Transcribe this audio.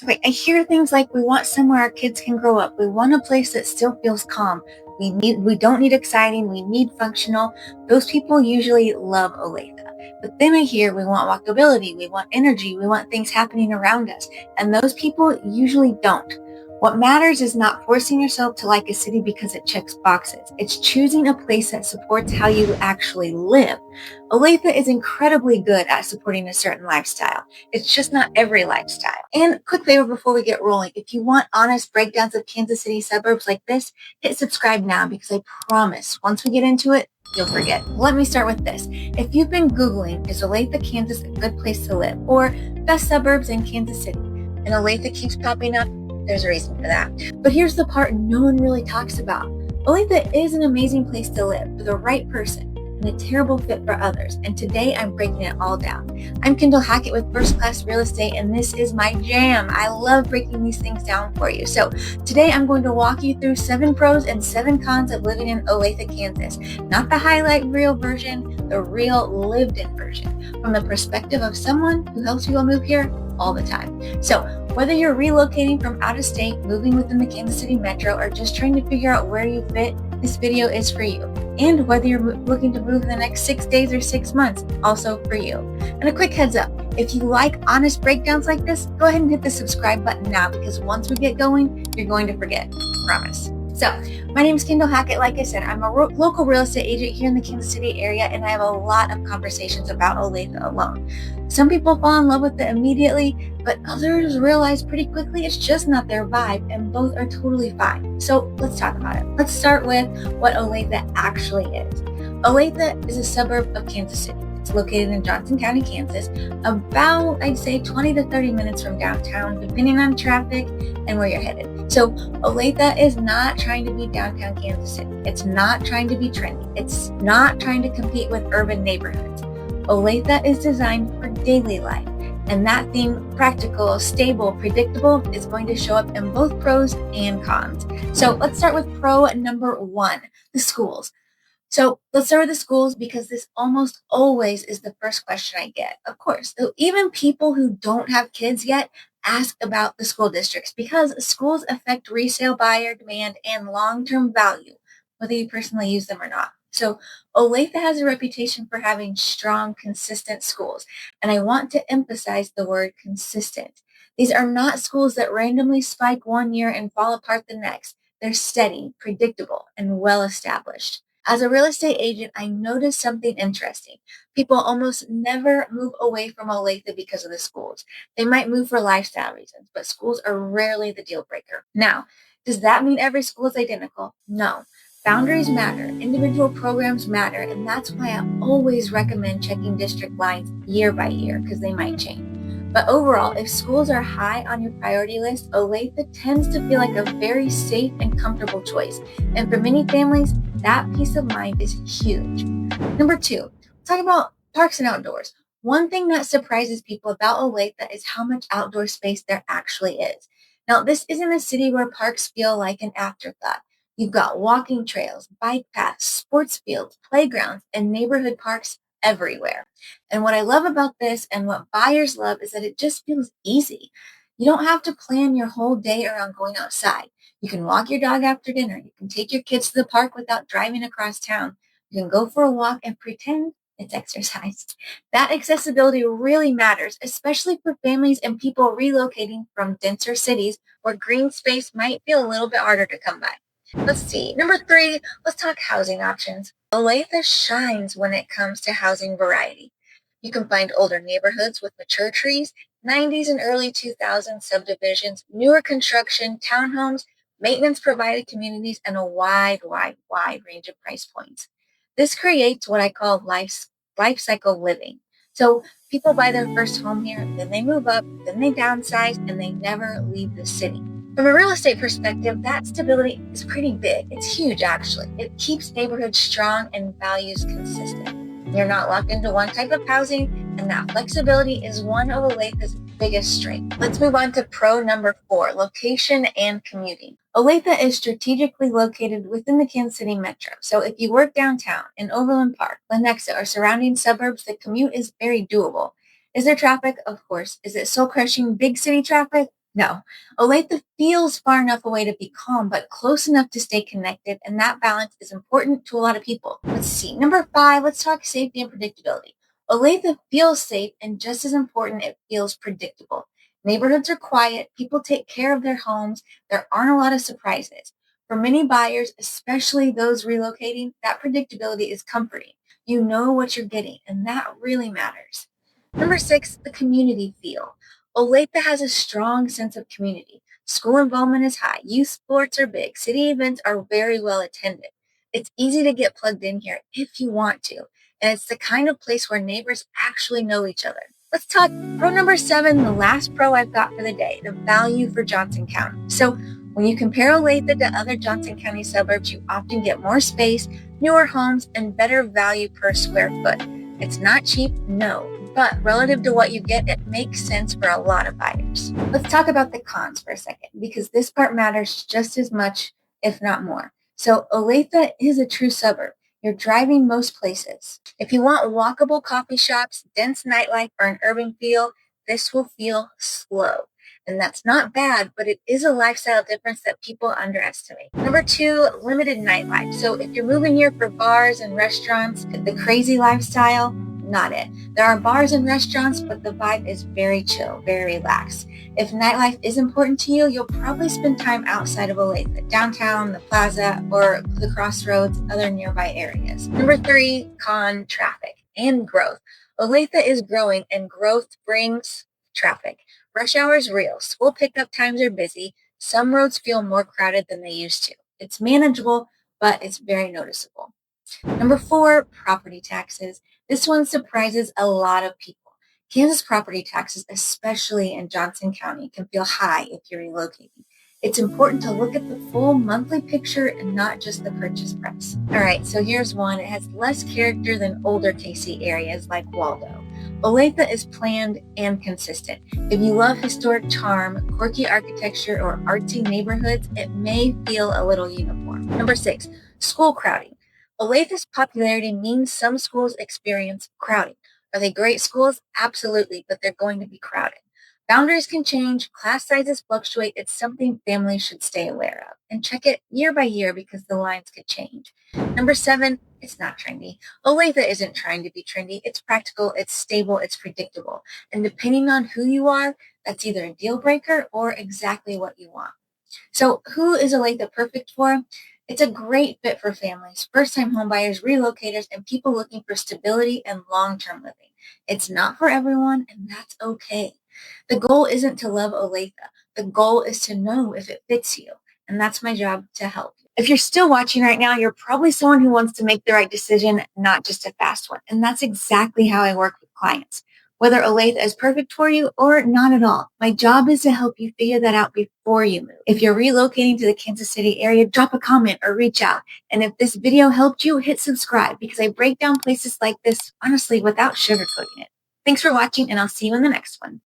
Like, I hear things like we want somewhere our kids can grow up. We want a place that still feels calm. We don't need exciting. We need functional. Those people usually love Olathe. But then I hear we want walkability. We want energy. We want things happening around us. And those people usually don't. What matters is not forcing yourself to like a city because it checks boxes. It's choosing a place that supports how you actually live. Olathe is incredibly good at supporting a certain lifestyle. It's just not every lifestyle. And quick favor before we get rolling, if you want honest breakdowns of Kansas City suburbs like this, hit subscribe now because I promise once we get into it, you'll forget. Let me start with this. If you've been Googling, is Olathe, Kansas a good place to live? Or best suburbs in Kansas City? And Olathe keeps popping up, there's a reason for that. But here's the part no one really talks about. Olathe is an amazing place to live for the right person and a terrible fit for others. And today I'm breaking it all down. I'm Kendal Hackett with First Class Real Estate, and this is my jam. I love breaking these things down for you. So today I'm going to walk you through 7 pros and 7 cons of living in Olathe, Kansas. Not the highlight reel version, the real lived-in version, from the perspective of someone who helps people move here all the time. So whether you're relocating from out of state, moving within the Kansas City metro, or just trying to figure out where you fit, this video is for you. And whether you're looking to move in the next 6 days or 6 months, also for you. And a quick heads up, if you like honest breakdowns like this, go ahead and hit the subscribe button now because once we get going, you're going to forget. Promise. So, my name is Kendal Hackett. Like I said, I'm a local real estate agent here in the Kansas City area, and I have a lot of conversations about Olathe alone. Some people fall in love with it immediately, but others realize pretty quickly it's just not their vibe, and both are totally fine. So let's talk about it. Let's start with what Olathe actually is. Olathe is a suburb of Kansas City. It's located in Johnson County, Kansas, about, I'd say, 20 to 30 minutes from downtown, depending on traffic and where you're headed. So Olathe is not trying to be downtown Kansas City. It's not trying to be trendy. It's not trying to compete with urban neighborhoods. Olathe is designed for daily life, and that theme, practical, stable, predictable, is going to show up in both pros and cons. So let's start with pro number 1, the schools. So let's start with the schools because this almost always is the first question I get. Of course, though, even people who don't have kids yet ask about the school districts because schools affect resale buyer demand and long-term value, whether you personally use them or not. So Olathe has a reputation for having strong, consistent schools, and I want to emphasize the word consistent. These are not schools that randomly spike one year and fall apart the next. They're steady, predictable, and well-established. As a real estate agent, I noticed something interesting. People almost never move away from Olathe because of the schools. They might move for lifestyle reasons, but schools are rarely the deal breaker. Now, does that mean every school is identical? No. Boundaries matter, individual programs matter, and that's why I always recommend checking district lines year by year because they might change. But overall, if schools are high on your priority list, Olathe tends to feel like a very safe and comfortable choice. And for many families, that peace of mind is huge. Number 2, talk about parks and outdoors. One thing that surprises people about Olathe is how much outdoor space there actually is. Now, this isn't a city where parks feel like an afterthought. You've got walking trails, bike paths, sports fields, playgrounds, and neighborhood parks everywhere. And what I love about this and what buyers love is that it just feels easy. You don't have to plan your whole day around going outside. You can walk your dog after dinner. You can take your kids to the park without driving across town. You can go for a walk and pretend it's exercise. That accessibility really matters, especially for families and people relocating from denser cities where green space might feel a little bit harder to come by. Let's see. Number 3, let's talk housing options. Olathe shines when it comes to housing variety. You can find older neighborhoods with mature trees, 90s and early 2000s subdivisions, newer construction, townhomes, maintenance-provided communities, and a wide range of price points. This creates what I call life cycle living. So people buy their first home here, then they move up, then they downsize, and they never leave the city. From a real estate perspective, that stability is pretty big. It's huge, actually. It keeps neighborhoods strong and values consistent. You're not locked into one type of housing, and that flexibility is one of Olathe's biggest strengths. Let's move on to pro number 4, location and commuting. Olathe is strategically located within the Kansas City metro. So if you work downtown, in Overland Park, Lenexa, or surrounding suburbs, the commute is very doable. Is there traffic? Of course. Is it soul-crushing big city traffic? No, Olathe feels far enough away to be calm, but close enough to stay connected, and that balance is important to a lot of people. Let's see. Number 5, let's talk safety and predictability. Olathe feels safe, and just as important, it feels predictable. Neighborhoods are quiet, people take care of their homes, there aren't a lot of surprises. For many buyers, especially those relocating, that predictability is comforting. You know what you're getting, and that really matters. Number 6, the community feel. Olathe has a strong sense of community. School involvement is high. Youth sports are big. City events are very well attended. It's easy to get plugged in here if you want to. And it's the kind of place where neighbors actually know each other. Let's talk pro number 7, the last pro I've got for the day, the value for Johnson County. So when you compare Olathe to other Johnson County suburbs, you often get more space, newer homes, and better value per square foot. It's not cheap, no, but relative to what you get, it makes sense for a lot of buyers. Let's talk about the cons for a second, because this part matters just as much, if not more. So Olathe is a true suburb. You're driving most places. If you want walkable coffee shops, dense nightlife, or an urban feel, this will feel slow. And that's not bad, but it is a lifestyle difference that people underestimate. Number 2, limited nightlife. So if you're moving here for bars and restaurants, the crazy lifestyle, not it. There are bars and restaurants, but the vibe is very chill, very relaxed. If nightlife is important to you, you'll probably spend time outside of Olathe, downtown, the plaza, or the crossroads, other nearby areas. Number 3, con, traffic and growth. Olathe is growing, and growth brings traffic. Rush hour is real. School pickup times are busy. Some roads feel more crowded than they used to. It's manageable, but it's very noticeable. Number 4, property taxes. This one surprises a lot of people. Kansas property taxes, especially in Johnson County, can feel high if you're relocating. It's important to look at the full monthly picture and not just the purchase price. All right, so here's one. It has less character than older KC areas like Waldo. Olathe is planned and consistent. If you love historic charm, quirky architecture, or artsy neighborhoods, it may feel a little uniform. Number 6, school crowding. Olathe's popularity means some schools experience crowding. Are they great schools? Absolutely, but they're going to be crowded. Boundaries can change, class sizes fluctuate. It's something families should stay aware of. And check it year by year because the lines could change. Number 7, it's not trendy. Olathe isn't trying to be trendy. It's practical, it's stable, it's predictable. And depending on who you are, that's either a deal breaker or exactly what you want. So who is Olathe perfect for? It's a great fit for families, first-time homebuyers, relocators, and people looking for stability and long-term living. It's not for everyone, and that's okay. The goal isn't to love Olathe. The goal is to know if it fits you, and that's my job to help you. If you're still watching right now, you're probably someone who wants to make the right decision, not just a fast one, and that's exactly how I work with clients. Whether Olathe is perfect for you or not at all, my job is to help you figure that out before you move. If you're relocating to the Kansas City area, drop a comment or reach out. And if this video helped you, hit subscribe because I break down places like this, honestly, without sugarcoating it. Thanks for watching, and I'll see you in the next one.